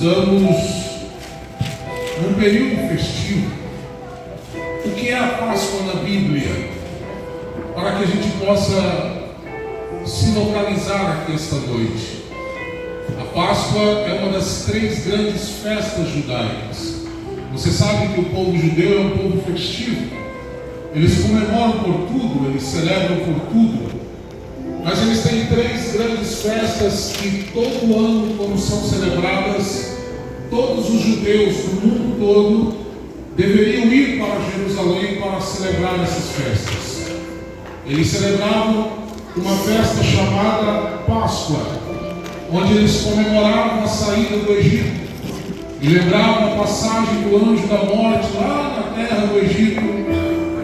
Estamos num período festivo. O que é a Páscoa na Bíblia? Para que a gente possa se localizar aqui esta noite. A Páscoa é uma das 3 grandes festas judaicas. Você sabe que o povo judeu é um povo festivo. Eles comemoram por tudo, eles celebram por tudo. Mas eles têm 3 grandes festas que todo ano, quando são celebradas, todos os judeus do mundo todo deveriam ir para Jerusalém para celebrar essas festas. Eles celebravam uma festa chamada Páscoa, onde eles comemoravam a saída do Egito e lembravam a passagem do anjo da morte lá na terra do Egito,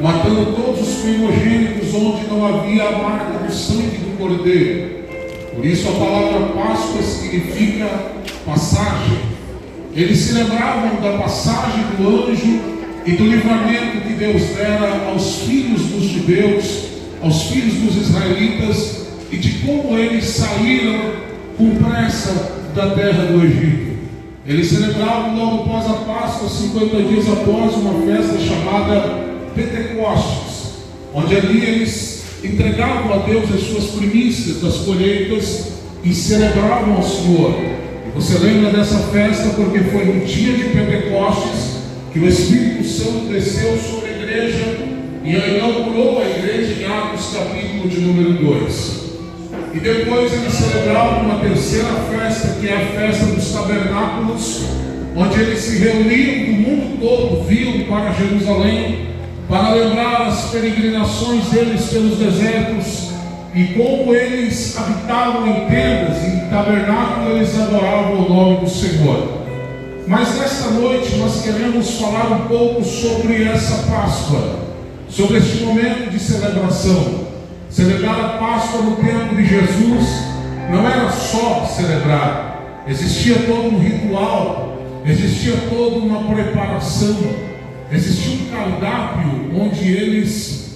matando todos os primogênitos onde não havia a marca do sangue do cordeiro. Por isso a palavra Páscoa significa passagem. Eles se lembravam da passagem do anjo e do livramento que Deus dera aos filhos dos judeus, aos filhos dos israelitas, e de como eles saíram com pressa da terra do Egito. Eles celebravam logo após a Páscoa, 50 dias após, uma festa chamada Pentecostes, onde ali eles entregavam a Deus as suas primícias das colheitas e celebravam ao Senhor. E você lembra dessa festa porque foi no dia de Pentecostes que o Espírito Santo desceu sobre a igreja e inaugurou a igreja em Atos capítulo de número 2. E depois eles celebravam uma terceira festa, que é a festa dos tabernáculos, onde eles se reuniam do mundo todo, vinham para Jerusalém, para lembrar as peregrinações deles pelos desertos e como eles habitavam em tendas e em tabernáculos, eles adoravam o nome do Senhor. Mas nesta noite nós queremos falar um pouco sobre essa Páscoa, sobre este momento de celebração. Celebrar a Páscoa no tempo de Jesus não era só celebrar, existia todo um ritual, existia toda uma preparação, existia um cardápio onde eles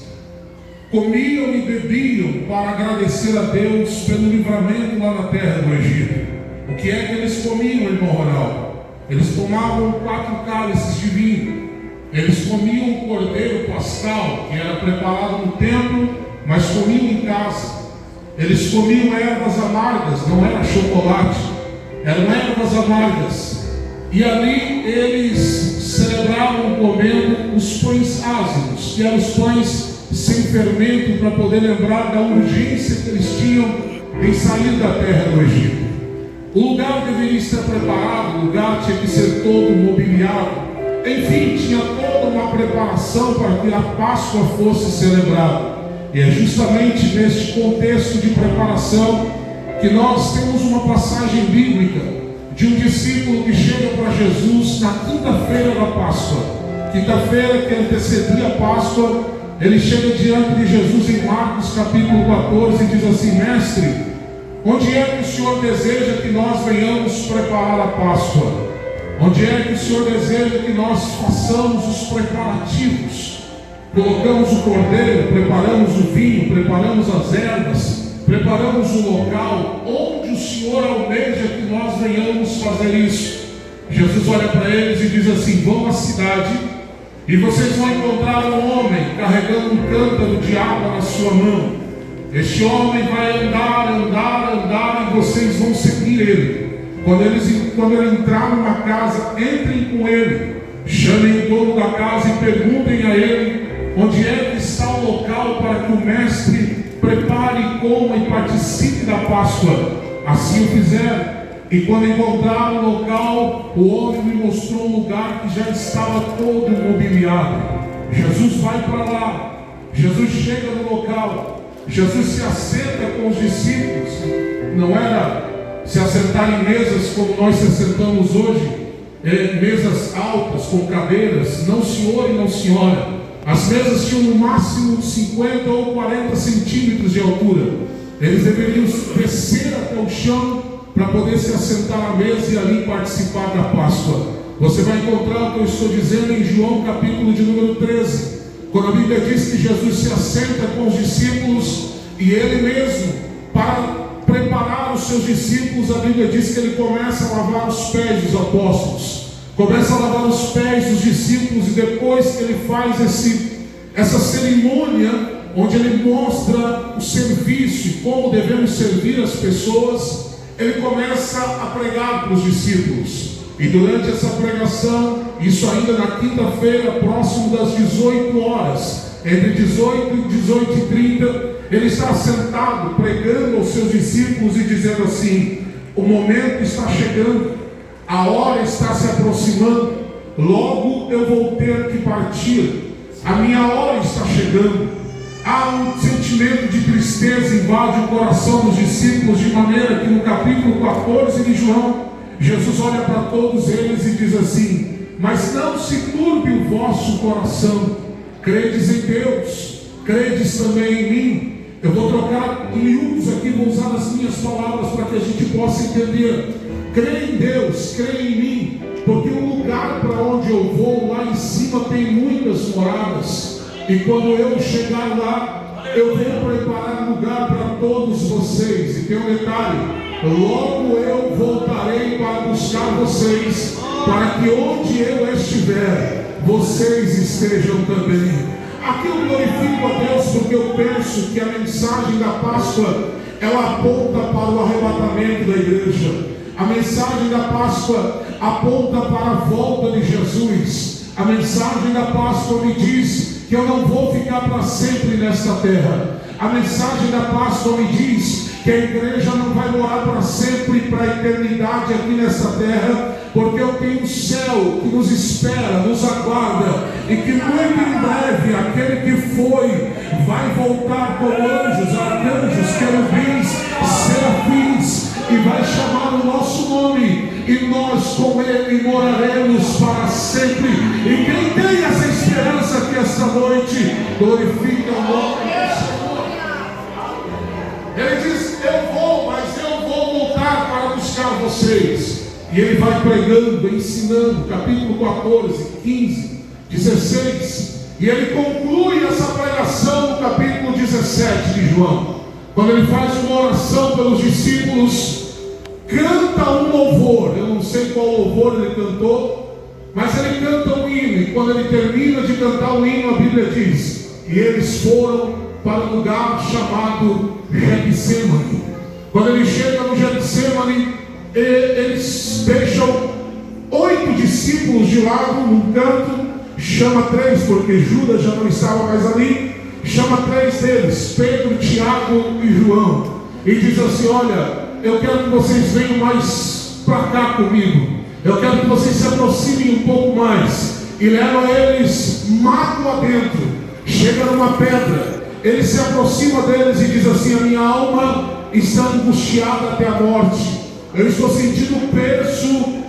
comiam e bebiam para agradecer a Deus pelo livramento lá na terra do Egito. O que é que eles comiam, irmão Ronaldo? Eles tomavam 4 cálices de vinho. Eles comiam o cordeiro pascal, que era preparado no templo, mas comiam em casa. Eles comiam ervas amargas, não era chocolate, eram ervas amargas. E ali eles celebravam comendo os pães ázimos, que eram os pães sem fermento, para poder lembrar da urgência que eles tinham em sair da terra do Egito. O lugar deveria estar preparado, o lugar tinha que ser todo mobiliado. Enfim, tinha toda uma preparação para que a Páscoa fosse celebrada. E é justamente neste contexto de preparação que nós temos uma passagem bíblica de um discípulo que chega para Jesus na quinta-feira da Páscoa. Quinta-feira que antecedia a Páscoa, ele chega diante de Jesus em Marcos capítulo 14 e diz assim: Mestre, onde é que o Senhor deseja que nós venhamos preparar a Páscoa? Onde é que o Senhor deseja que nós façamos os preparativos? Colocamos o cordeiro, preparamos o vinho, preparamos as ervas, preparamos o local. Onde o Senhor almeja que nós venhamos fazer isso? Jesus olha para eles e diz assim: vão à cidade e vocês vão encontrar um homem carregando um cântaro de água na sua mão. Este homem vai andar e vocês vão seguir ele. Quando ele entrar numa casa, entrem com ele, chamem o dono da casa e perguntem a ele onde é que está o local para que o mestre prepare, coma e participe da Páscoa. Assim o fizeram. E quando encontraram o local, o homem me mostrou um lugar que já estava todo mobiliado. Jesus vai para lá, Jesus chega no local, Jesus se assenta com os discípulos. Não era se assentar em mesas como nós se assentamos hoje, mesas altas com cadeiras, não senhor e não senhora. As mesas tinham no máximo 50 ou 40 centímetros de altura. Eles deveriam descer até o chão para poder se assentar à mesa e ali participar da Páscoa. Você vai encontrar o que eu estou dizendo em João capítulo de número 13, quando a Bíblia diz que Jesus se assenta com os discípulos e ele mesmo, para preparar os seus discípulos, a Bíblia diz que ele começa a lavar os pés dos apóstolos, começa a lavar os pés dos discípulos, e depois que ele faz essa cerimônia, onde ele mostra o serviço e como devemos servir as pessoas, ele começa a pregar para os discípulos. E durante essa pregação, isso ainda na quinta-feira, próximo das 18 horas, entre 18 e 18h30, ele está sentado pregando aos seus discípulos e dizendo assim: o momento está chegando, a hora está se aproximando, logo eu vou ter que partir, a minha hora está chegando. Há um sentimento de tristeza invade o coração dos discípulos, de maneira que no capítulo 14 de João, Jesus olha para todos eles e diz assim: mas não se turbe o vosso coração, credes em Deus, credes também em mim. Eu vou trocar miúdos aqui, vou usar as minhas palavras para que a gente possa entender. Crê em Deus, crê em mim, porque o lugar para onde eu vou, lá em cima tem muitas moradas. E quando eu chegar lá, eu vou preparar lugar para todos vocês. E tem um detalhe: logo eu voltarei para buscar vocês, para que onde eu estiver, vocês estejam também. Aqui eu glorifico a Deus, porque eu penso que a mensagem da Páscoa, ela aponta para o arrebatamento da igreja. A mensagem da Páscoa aponta para a volta de Jesus. A mensagem da Páscoa me diz que eu não vou ficar para sempre nesta terra. A mensagem da Páscoa me diz que a igreja não vai morar para sempre, para a eternidade aqui nessa terra, porque eu tenho um céu que nos espera, nos aguarda, e que muito em breve aquele que foi vai voltar com anjos, arcanjos, querubins, serafins, e vai chamar o nosso nome, e nós com ele moraremos para sempre. E quem tem essa esperança aqui esta noite, glorifica o nome do Senhor. Ele diz: eu vou, mas eu vou voltar para buscar vocês. E ele vai pregando, ensinando, capítulo 14, 15, 16. E ele conclui essa pregação no capítulo 17 de João, quando ele faz uma oração pelos discípulos, canta um louvor. Eu não sei qual louvor ele cantou, mas ele canta um hino. E quando ele termina de cantar o hino, a Bíblia diz: e eles foram para um lugar chamado Getsemane. Quando ele chega no Getsemane, eles deixam 8 discípulos de lado num canto, chama 3, porque Judas já não estava mais ali, chama 3 deles, Pedro, Tiago e João, e diz assim: olha, eu quero que vocês venham mais para cá comigo, eu quero que vocês se aproximem um pouco mais, e leva eles mato adentro, chega numa pedra, ele se aproxima deles e diz assim: a minha alma está angustiada até a morte, eu estou sentindo o peso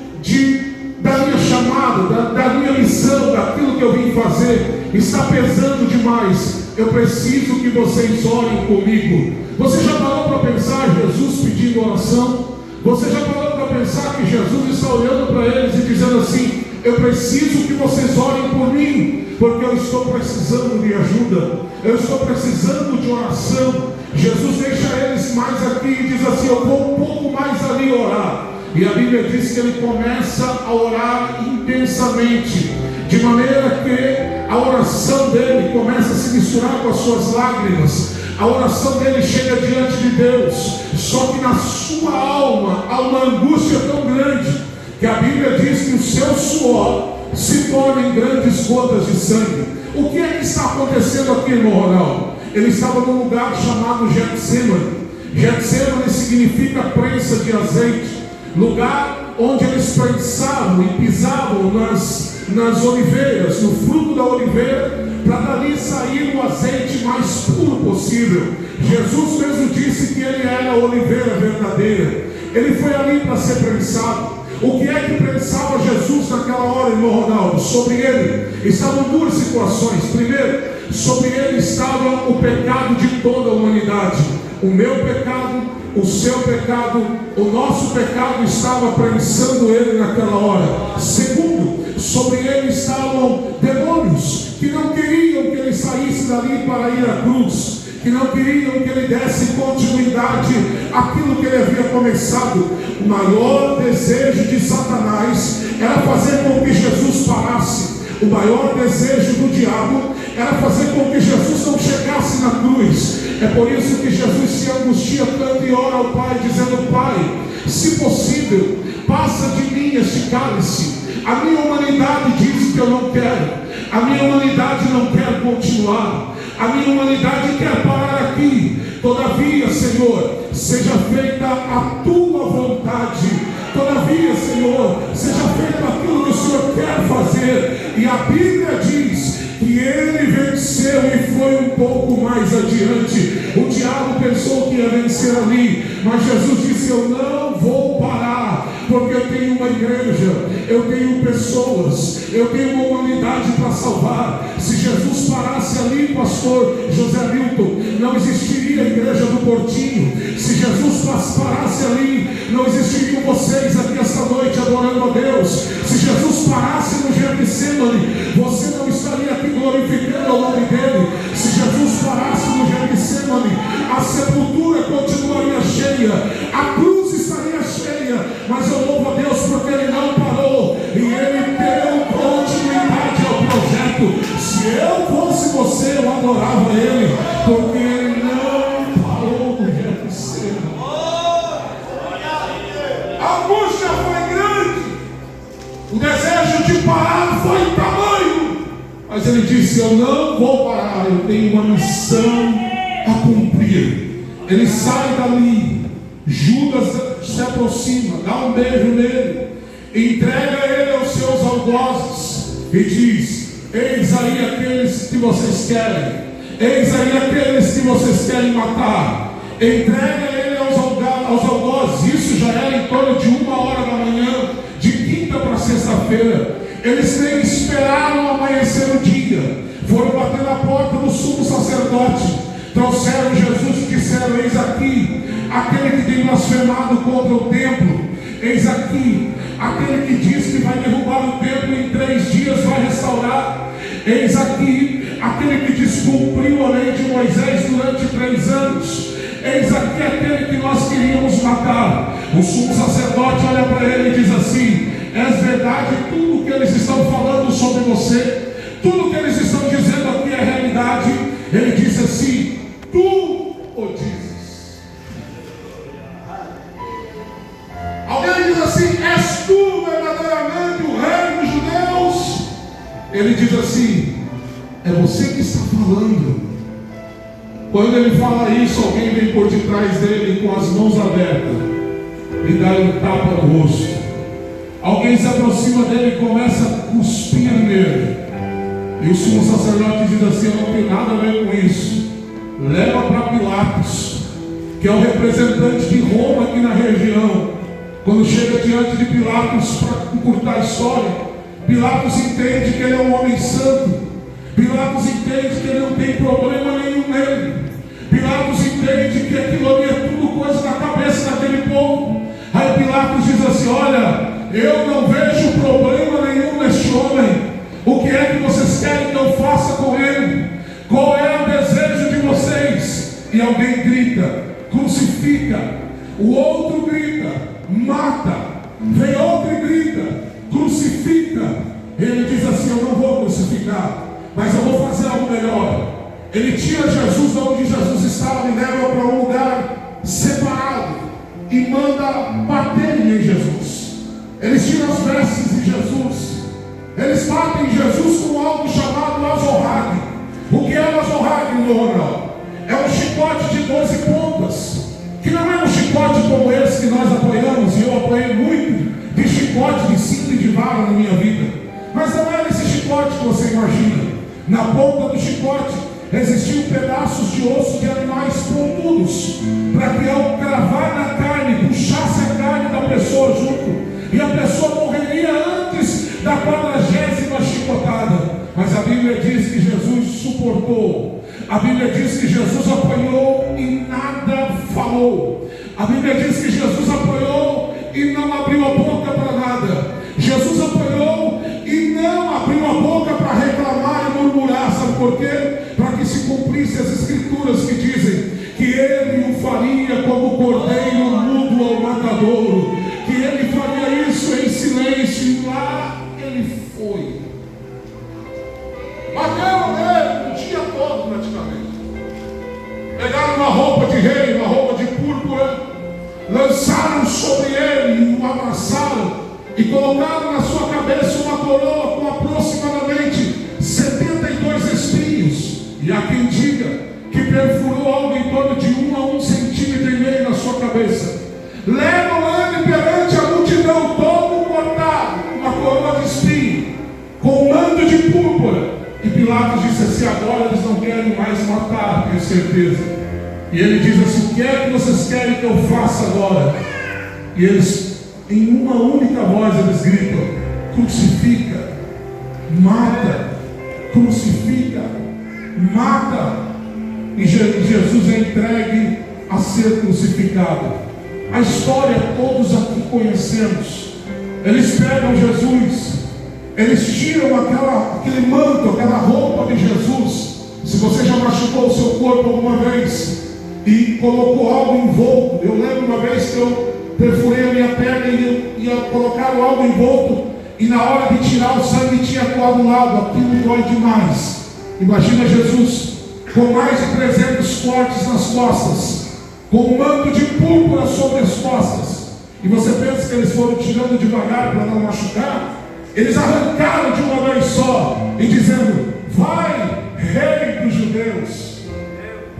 da minha chamada, da minha missão, daquilo que eu vim fazer, está pesando demais, eu preciso que vocês orem comigo. Você já parou para pensar Jesus pedindo oração? Você já parou para pensar que Jesus está olhando para eles e dizendo assim: eu preciso que vocês orem por mim, porque eu estou precisando de ajuda, eu estou precisando de oração. Jesus deixa eles mais aqui e diz assim: eu vou um pouco mais ali orar. E a Bíblia diz que ele começa a orar intensamente, de maneira que a oração dele começa a se misturar com as suas lágrimas. A oração dele chega diante de Deus, só que na sua alma há uma angústia tão grande, que a Bíblia diz que o seu suor se torna em grandes gotas de sangue. O que é que está acontecendo aqui, irmão Ronaldo? Ele estava num lugar chamado Getsemane. Getsemane significa prensa de azeite, lugar onde eles prensavam e pisavam nas oliveiras, no fruto da oliveira, para dali sair o azeite mais puro possível. Jesus mesmo disse que ele era a oliveira verdadeira. Ele foi ali para ser prensado. O que é que prensava Jesus naquela hora, irmão Ronaldo? Sobre ele estavam duas situações. Primeiro, sobre ele estava o pecado de toda a humanidade. O meu pecado, o seu pecado, o nosso pecado estava prensando ele naquela hora. Segundo, sobre ele estavam demônios que não queriam que ele saísse dali para ir à cruz, que não queriam que ele desse continuidade àquilo que ele havia começado. O maior desejo de Satanás era fazer com que Jesus parasse. O maior desejo do diabo era fazer com que Jesus não chegasse na cruz. É por isso que Jesus se angustia tanto e ora ao Pai, dizendo: Pai, se possível, passa de mim este cálice. A minha humanidade diz que eu não quero. A minha humanidade não quer continuar. A minha humanidade quer parar aqui. Todavia, Senhor, seja feita a tua vontade. Todavia, Senhor, seja feito aquilo que o Senhor quer fazer. E a Bíblia diz que ele venceu e foi um pouco mais adiante. O diabo pensou que ia vencer ali, mas Jesus disse: eu não vou parar, porque eu tenho uma igreja, eu tenho pessoas, eu tenho uma humanidade para salvar. Se Jesus parasse ali, pastor José Milton, não existiria a igreja do Portinho. Se Jesus parasse ali, não existiriam vocês aqui esta noite adorando a Deus. Se Jesus parasse no Getsemane, você não estaria aqui glorificando o nome dele. Se Jesus parasse no Getsemane, a sepultura continuaria cheia, a cruz estaria cheia, mas eu louvo a Deus porque ele não parou e ele deu continuidade ao projeto. Se eu fosse você, eu adorava ele, porque ele não parou no Getsemane. A angústia foi grande, o desejo de parar foi tamanho, mas ele disse: eu não vou parar, eu tenho uma missão a cumprir. Ele sai dali, Judas se aproxima, dá um beijo nele, entrega ele aos seus algozes e diz: eis aí aqueles que vocês querem, eis aí aqueles que vocês querem matar. Entrega ele aos algozes. Isso já era em torno de 1h da manhã, de quinta para sexta-feira. Eles nem esperaram amanhecer o dia, foram bater na porta do sumo sacerdote, trouxeram Jesus e disseram: eis aqui aquele que tem blasfemado contra o templo, eis aqui aquele que diz que vai derrubar o templo e em 3 dias vai restaurar, eis aqui aquele que descumpriu a lei de Moisés durante 3 anos, eis aqui aquele que nós queríamos matar. O sumo sacerdote olha para ele e diz assim: é verdade tudo que eles estão falando sobre você? Tudo que eles estão dizendo aqui é realidade? Ele disse assim: tu o dizes. Alguém diz assim: és tu verdadeiramente o rei dos judeus? Ele diz assim: é você que está falando. Quando ele fala isso, alguém vem por detrás dele com as mãos abertas e dá um tapa no rosto. Alguém se aproxima dele e começa a cuspir nele. E o sumo sacerdote diz assim: eu não tenho nada a ver com isso. Leva para Pilatos, que é o representante de Roma aqui na região. Quando chega diante de Pilatos, para encurtar a história, Pilatos entende que ele é um homem santo. Pilatos entende que ele não tem problema nenhum nele. Pilatos entende que aquilo ali é tudo coisa da cabeça daquele povo. Aí Pilatos diz assim: olha, eu não vejo problema nenhum neste homem. O que é que vocês querem que eu faça com ele? Qual é o desejo de vocês? E alguém grita: crucifica. O outro grita: mata. Vem outro e grita: crucifica. Ele diz assim: eu não vou crucificar, mas eu vou fazer algo melhor. Ele tira Jesus de onde Jesus estava e leva para um lugar separado e manda bater em Jesus. Eles tiram as vestes de Jesus, eles batem em Jesus com algo chamado azorrague. O que é o azorrague, Ronaldo? É um chicote de 12 pontas, que não é um chicote como esse que nós apoiamos, e eu apoiei muito de chicote de cinto e de vara na minha vida, mas não é esse chicote que você imagina. Na ponta do chicote existiam pedaços de osso de animais pontudos, para que ao cravar na carne, puxasse a carne da pessoa junto, e a pessoa morreria antes da 40ª chicotada. Mas a Bíblia diz que Jesus suportou. A Bíblia diz que Jesus apanhou e nada falou. A Bíblia diz que Jesus apanhou e não abriu a boca para nada. Jesus apanhou e não abriu a boca para reclamar e murmurar. Sabe por quê? Para que se cumprisse as escrituras que diz lá ele foi. Bateram nele o dia todo praticamente. Pegaram uma roupa de rei, uma roupa de púrpura, lançaram sobre ele e o abraçaram e colocaram na sua cabeça uma coroa com aproximadamente 72 espinhos. E há quem diga que perfurou algo em torno de 1 a 1,5 centímetros na sua cabeça. Levam ele perante a multidão, todo cortado, uma coroa de espinho, com um manto de púrpura. E Pilatos disse assim: agora eles não querem mais matar, tenho certeza. E ele diz assim: o que é que vocês querem que eu faça agora? E eles, em uma única voz, eles gritam: crucifica, mata, crucifica, mata. E Jesus é entregue a ser crucificado. A história todos aqui conhecemos. Eles pegam Jesus, eles tiram aquele manto, aquela roupa de Jesus. Se você já machucou o seu corpo alguma vez e colocou algo envolto, eu lembro uma vez que eu perfurei a minha perna e ia colocar algo envolto, e na hora de tirar o sangue tinha coagulado. Aquilo dói demais. Imagina Jesus com mais de 300 cortes nas costas, com um manto de púrpura sobre as costas. E você pensa que eles foram tirando devagar para não machucar? Eles arrancaram de uma vez só, e dizendo: vai, rei dos judeus,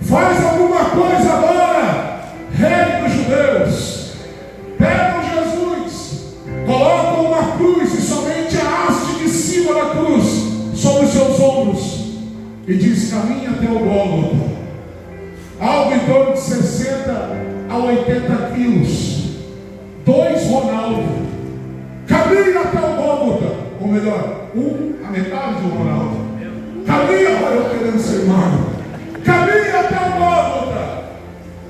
faz alguma coisa agora, rei dos judeus. Pegam Jesus, colocam uma cruz e somente a haste de cima da cruz sobre os seus ombros, e diz: caminha até o Gólgota. Algo em torno de 60 a 80 quilos. 2 Ronaldo. Caminha até o Gólgota. Ou melhor, a metade do Ronaldo. Caminha, olha eu querendo ser magro. Caminha até o Gólgota.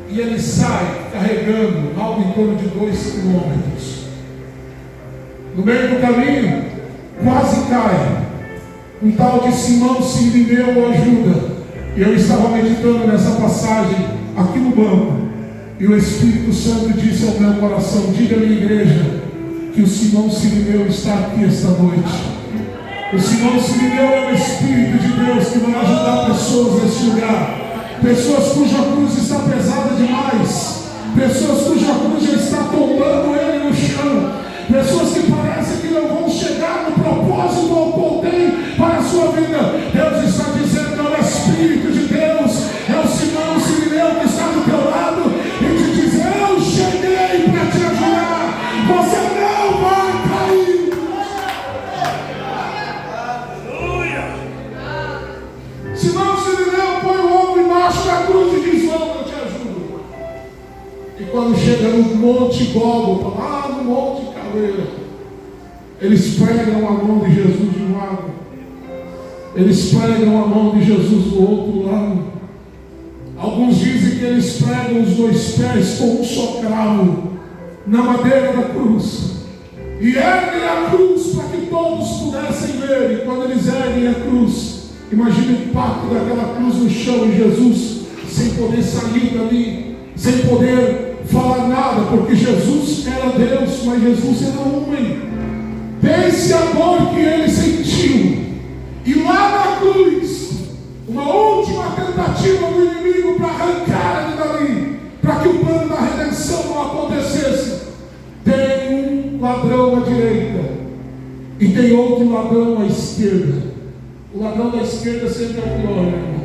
E ele sai carregando algo em torno de 2 quilômetros. No meio do caminho, quase cai. Um tal de Simão Sirineu o ajuda. E eu estava meditando nessa passagem aqui no banco, e o Espírito Santo disse ao meu coração: diga à minha igreja que o Simão Sirineu está aqui esta noite. O Simão Sirineu é o Espírito de Deus que vai ajudar pessoas neste lugar, pessoas cuja cruz está pesada demais, pessoas cuja cruz já está tombando ele no chão, pessoas que parecem que não vão chegar no propósito ao qual tem para a sua vida. Deus está dizendo: é o Espírito de Deus, é o Simão Sirineu que está do teu lado e te diz: eu cheguei para te ajudar, você não vai cair. Simão Sirineu põe o ombro embaixo da cruz e diz: vamos, eu te ajudo. E quando chega no Monte Gólgota, lá no Monte Caveira, eles pregam a mão de Jesus de um lado, eles pregam a mão de Jesus do outro lado. Alguns dizem que eles pregam os 2 pés com um só cravo na madeira da cruz, e erguem a cruz para que todos pudessem ver. E quando eles erguem a cruz, imagine o impacto daquela cruz no chão, e Jesus sem poder sair dali, sem poder falar nada, porque Jesus era Deus, mas Jesus era homem. Pense a dor que ele sentiu. E lá na cruz, uma última tentativa do inimigo para arrancar ele dali, para que o plano da redenção não acontecesse. Tem um ladrão à direita e tem outro ladrão à esquerda. O ladrão da esquerda sempre é o pior, irmão.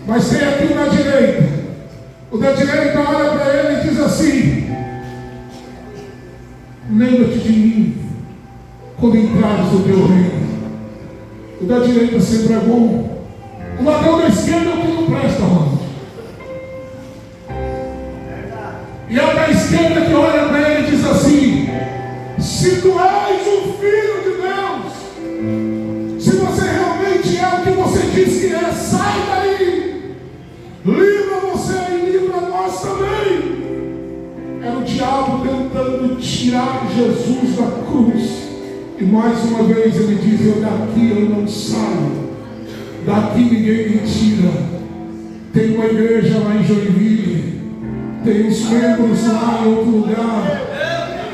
Mas tem aqui o da direita. O da direita olha para ele e diz assim: lembra-te de mim quando entrares no teu reino. O da direita sempre é bom. O ladrão da esquerda é o que não presta, mano. E é o da esquerda que olha para ele e diz assim: se tu és o Filho de Deus, se você realmente é o que você diz que é, sai daí, livra você e livra nós também. Era o diabo tentando tirar Jesus da cruz. E mais uma vez ele diz: eu daqui eu não saio, daqui ninguém me tira. Tem uma igreja lá em Joinville, tem os membros lá em outro lugar,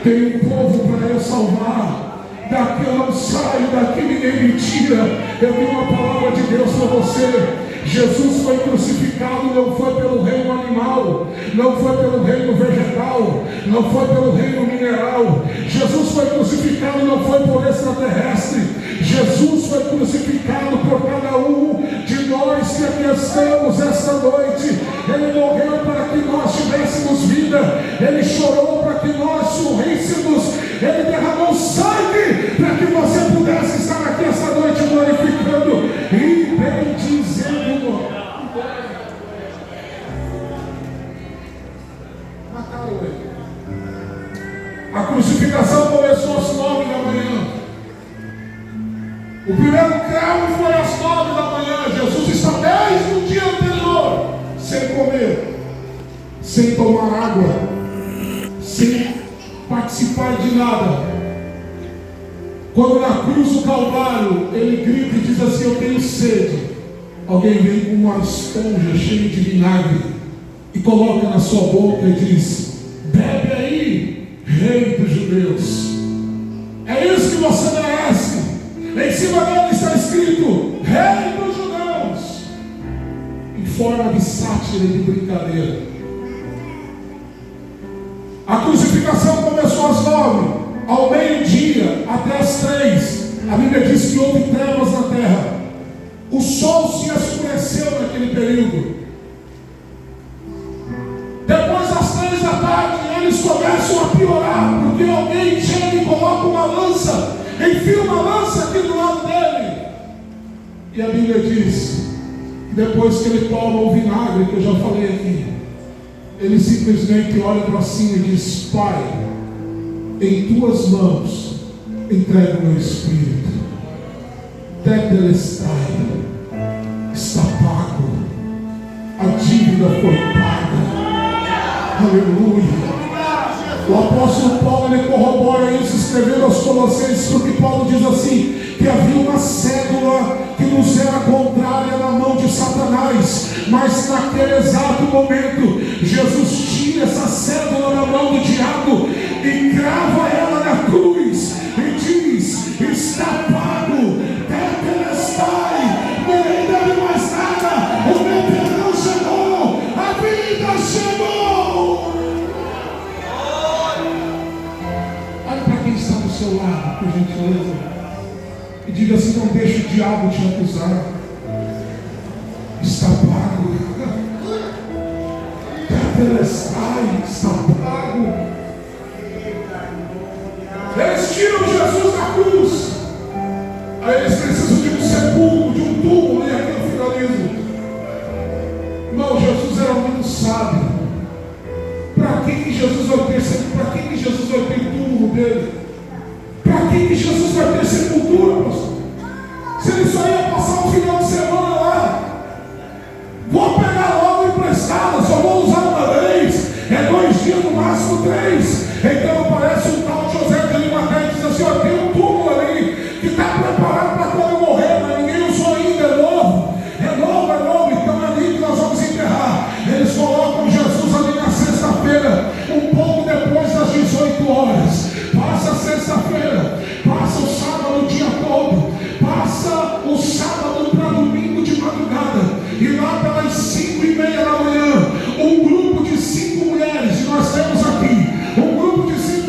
tem um povo para eu salvar, daqui eu não saio, daqui ninguém me tira. Eu tenho uma palavra de Deus para você. Jesus foi crucificado, não foi pelo reino animal, não foi pelo reino vegetal, não foi pelo reino mineral. Jesus foi crucificado, não foi por extraterrestre. Jesus foi crucificado por cada um de nós que aqui estamos esta noite. Ele morreu para que nós tivéssemos vida. Ele chorou para que nós sorríssemos. Ele derramou sangue para que você pudesse estar aqui esta noite glorificando e bendizendo. Mataram ele. A crucificação começou às 9 da manhã. O primeiro cravo foi às 9 da manhã. Jesus está desde o dia anterior sem comer, sem tomar água, sem participar de nada. Quando na cruz do Calvário ele grita e diz assim: eu tenho sede. Alguém vem com uma esponja cheia de vinagre e coloca na sua boca e diz: bebe aí, rei dos judeus. É isso que você merece. Em cima dele está escrito: rei dos judeus, em forma de sátira e de brincadeira. A crucificação começou às 9, ao meio-dia até às 3. A Bíblia diz que houve trevas na terra. O sol se escureceu naquele período. Depois das 3 da tarde, eles começam a piorar, porque alguém chega e coloca uma lança, enfia uma lança aqui do lado dele. E a Bíblia diz que depois que ele toma o vinagre, que eu já falei aqui, ele simplesmente olha para cima e diz: Pai, em tuas mãos entrego o meu espírito. Tetelestai, está pago, a dívida foi paga. Aleluia. O apóstolo Paulo, ele corrobora isso escrevendo aos Colossenses, porque Paulo diz assim: que havia uma cédula que nos era contrária na mão de Satanás, mas naquele exato momento Jesus tira essa cédula na mão do diabo e crava ela na cruz e diz: está pago. Tetelestai, nem deve mais nada, o meu perdão chegou, a vida chegou. Olha para quem está do seu lado, por gentileza, e diga assim: não deixe o diabo te acusar. Está pago. Tetelestai, está pago. Eles tiram Jesus da cruz. Aí eles precisam de um sepulcro, de um túmulo, e aqui eu finalizo. Irmão, Jesus era muito sábio. Para que Jesus vai ter sepulcro? Para que Jesus vai ter túmulo dele? Para que Jesus vai ter sepultura, pastor? Se ele só ia passar um final de semana lá, vou pegar logo emprestado, só vou usar uma vez, é 2 dias, no máximo 3. Então aparece um tal José de Arimateia e diz assim: ó, tem um túmulo ali que está preparado para quando eu morrer, mas ninguém usou ainda, é novo, então é ali que nós vamos enterrar. Eles colocam Jesus ali na sexta-feira, um pouco depois das 18 horas. Passa a sexta-feira, passa o sábado o dia todo, passa o sábado para domingo de madrugada, e lá pelas 5:30 da manhã, um grupo de 5 mulheres, e nós temos aqui um grupo de 5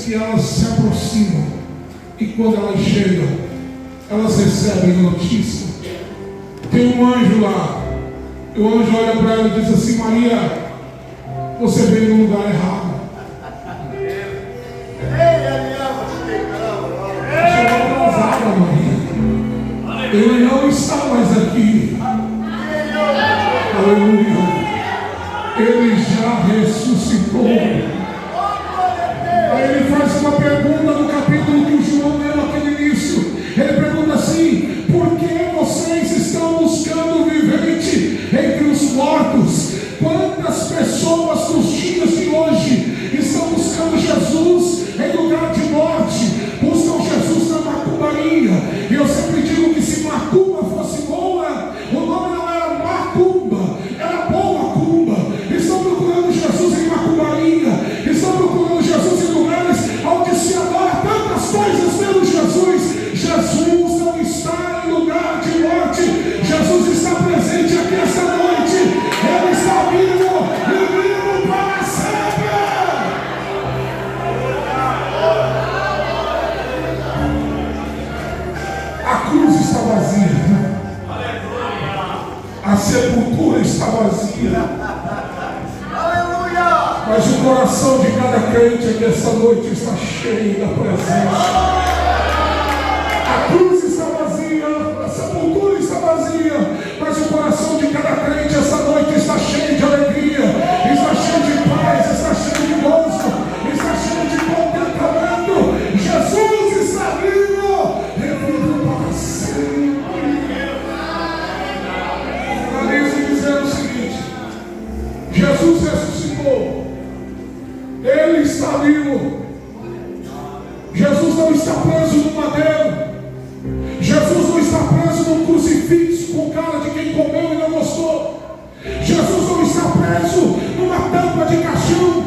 que elas se aproximam e quando elas chegam, elas recebem notícia. Tem um anjo lá, e o anjo olha para ela e diz assim: Maria, você veio no lugar errado. Chegou atrasada, Maria. Ele não está mais aqui. Aleluia. Ele já ressuscitou. Aí ele faz uma pergunta no capítulo que o João leu naquele início. Ele pergunta assim: por que vocês estão buscando o vivente entre os mortos? Quantas pessoas nos dias de hoje estão buscando Jesus em lugar de morte? Buscam Jesus na macumbaria. E eu sempre digo que se macumba fosse boa, o nome não era macumba, era boa cumba. Estão procurando Jesus em macumbaria, estão procurando Jesus em lugares onde se adora tantas coisas pelo Jesus. Jesus não está em lugar de morte. Jesus está presente aqui esta noite. Ele está vivo e vivo para sempre. A cruz está vazia. A sepultura está vazia. Mas o coração de cada crente aqui esta noite está cheio da presença. A cruz está vazia, a sepultura está vazia, mas o coração de cada crente esta noite está cheio de alegria, está cheio de paz, está cheio de gozo, está cheio de contentamento. Jesus está vivo, vivo para sempre. Finalizo dizendo o seguinte: Jesus ressuscitou, Ele está vivo. Jesus não está preso no madeiro. Jesus não está preso num crucifixo com cara de quem comeu e não gostou. Jesus não está preso numa tampa de caixão.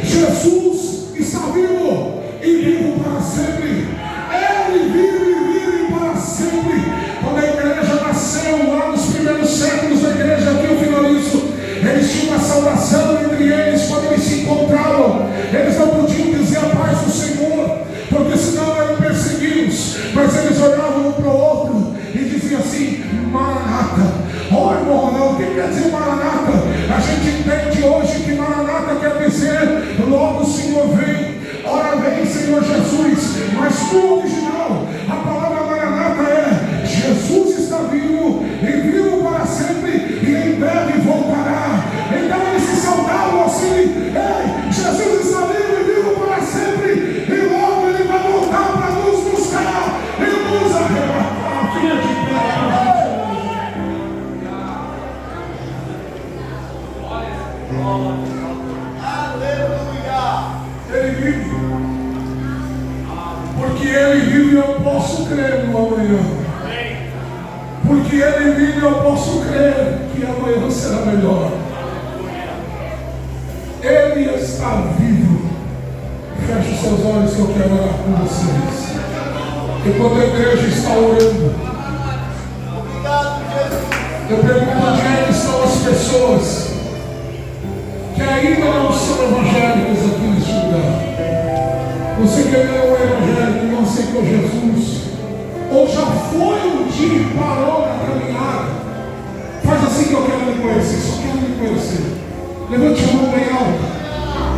Jesus está vivo e vivo para sempre. Ele vive e vive para sempre. Quando a igreja nasceu lá nos primeiros séculos da igreja, aqui eu finalizo, eles tinham uma saudação entre eles quando eles se encontravam. Eles não podiam dizer a paz do Senhor, porque senão eram perseguidos. Mas eles olhavam um para o outro e diziam assim: Maranata. Oh, irmão, o que quer dizer Maranata? A gente entende hoje que Maranata quer dizer logo o Senhor vem. Ora vem, Senhor Jesus. Mas no original, a palavra Maranata é: Jesus está vivo e vivo para sempre e em breve voltará. Então eles se saudavam assim: ei, Jesus está vivo e vivo para sempre e logo Ele vai voltar para nos buscar e nos arrebatar. Fica de pé. Aleluia. Ele vive. Porque Ele vive, eu posso crer no amanhã. Porque Ele vive, eu posso crer que amanhã será melhor. Ele está vivo. Feche os seus olhos que eu quero orar com vocês. Enquanto a igreja está orando, eu pergunto onde é que estão as pessoas que ainda não são evangélicas aqui neste lugar. Você que ainda não é evangélico, não aceitou Jesus, ou já foi um dia e parou na caminhada, faz assim que eu quero lhe conhecer, só quero lhe conhecer. Levante a mão bem alta.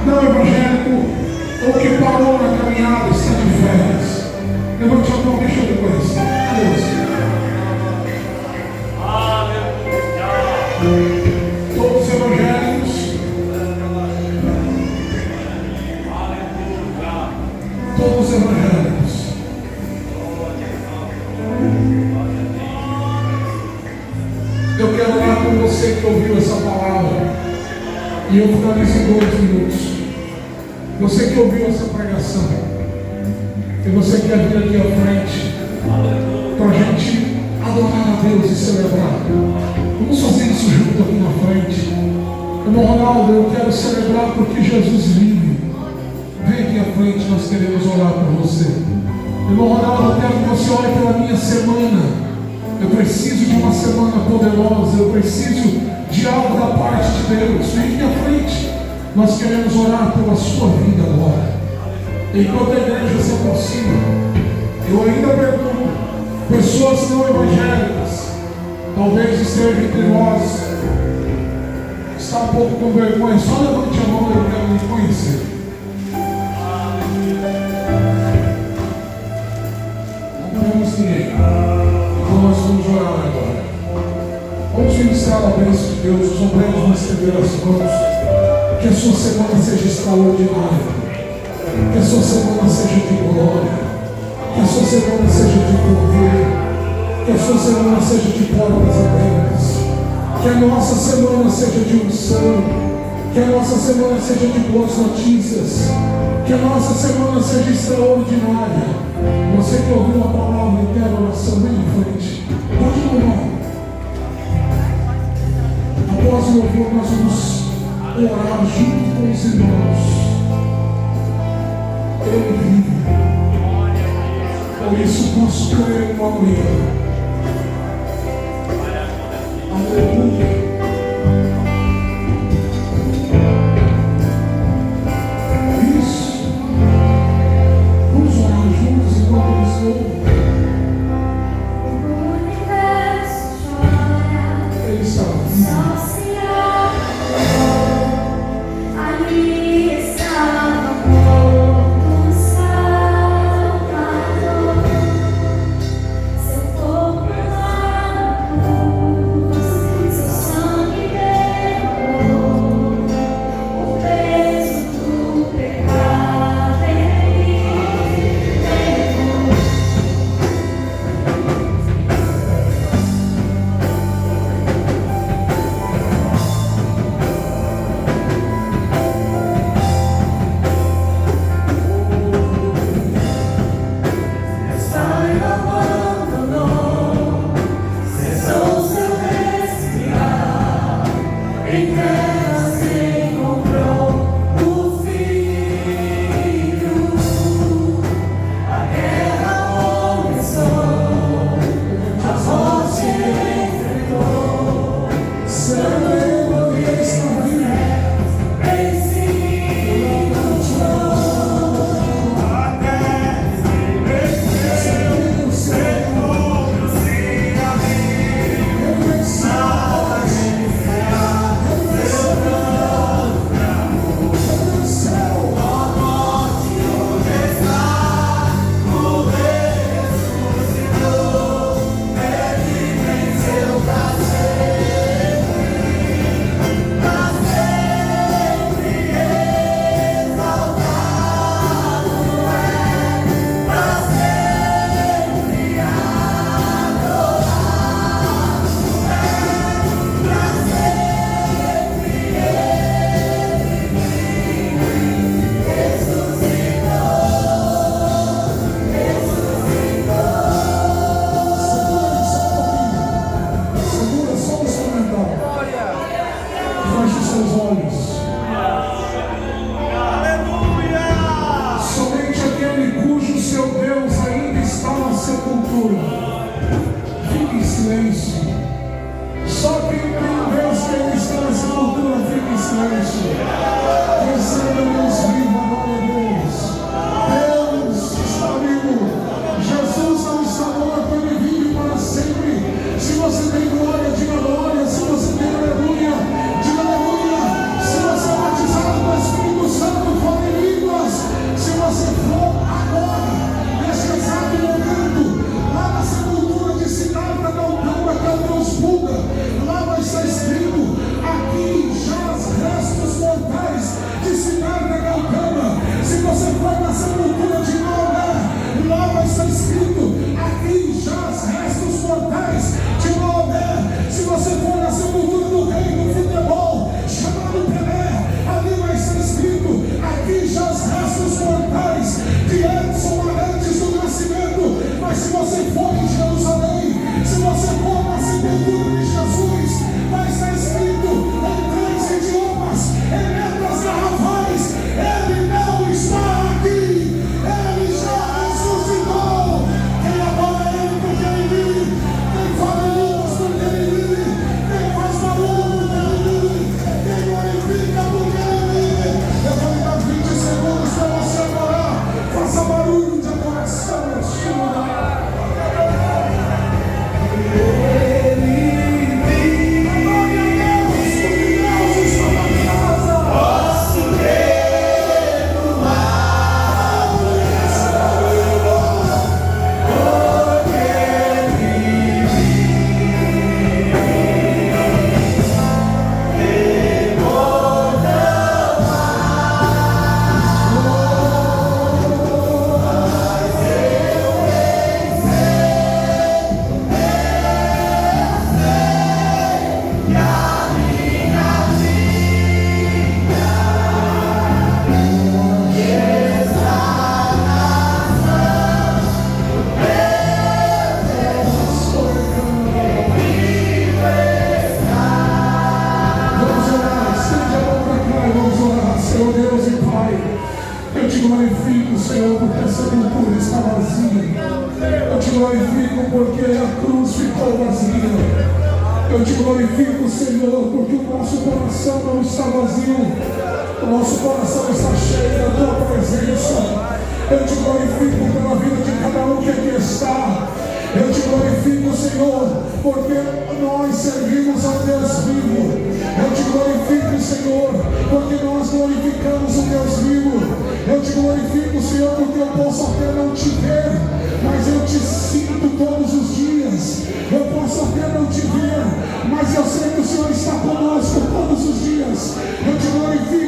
Não evangélico, ou que parou na caminhada, está de férias. Levante a mão, deixa eu lhe conhecer. Deus. Todos evangélicos. Todos evangélicos. Eu quero orar com você que ouviu essa palavra. E eu finalizo em 2 minutos. Você que ouviu essa pregação, e você quer vir aqui à frente para a gente adorar a Deus e celebrar, vamos fazer isso junto aqui na frente. Irmão Ronaldo, eu quero celebrar porque Jesus vive. Vem aqui à frente, nós queremos orar por você. Irmão Ronaldo, eu quero que você ore pela minha semana. Eu preciso de uma semana poderosa, eu preciso de algo da parte de Deus. Vem aqui à frente. Nós queremos orar pela sua vida agora. Enquanto a igreja se aproxima, eu ainda pergunto, pessoas não evangélicas, talvez estejam entre nós, está um pouco com vergonha, só levante a mão, eu quero me conhecer. Não temos ninguém. Então nós vamos orar agora. Vamos ministrar a bênção de Deus, os obreiros vão estender as mãos. Que a sua semana seja extraordinária. Que a sua semana seja de glória. Que a sua semana seja de poder. Que a sua semana seja de portas abertas. Que a nossa semana seja de unção. Que a nossa semana seja de boas notícias. Que a nossa semana seja extraordinária. Você que ouviu a palavra e quer oração, vem em frente. Pode orar. Após o louvor, nós vamos orar junto com os irmãos. Ele vive. Por isso posso crer no amanhã. Aleluia. Isso. Vamos orar juntos enquanto eles louvam. Ele está vivo. Seu glorifico porque a cruz ficou vazia. Eu te glorifico, Senhor, porque o nosso coração não está vazio. O nosso coração está cheio da tua presença. Eu te glorifico pela vida de cada um que aqui está. Eu te glorifico, Senhor, porque nós servimos ao Deus vivo. Eu te glorifico, Senhor, porque nós glorificamos o Deus vivo. Eu te glorifico, Senhor, porque eu posso até não te ver, mas eu te sinto todos os dias. Eu posso até não te ver, mas eu sei que o Senhor está conosco todos os dias. Eu te glorifico,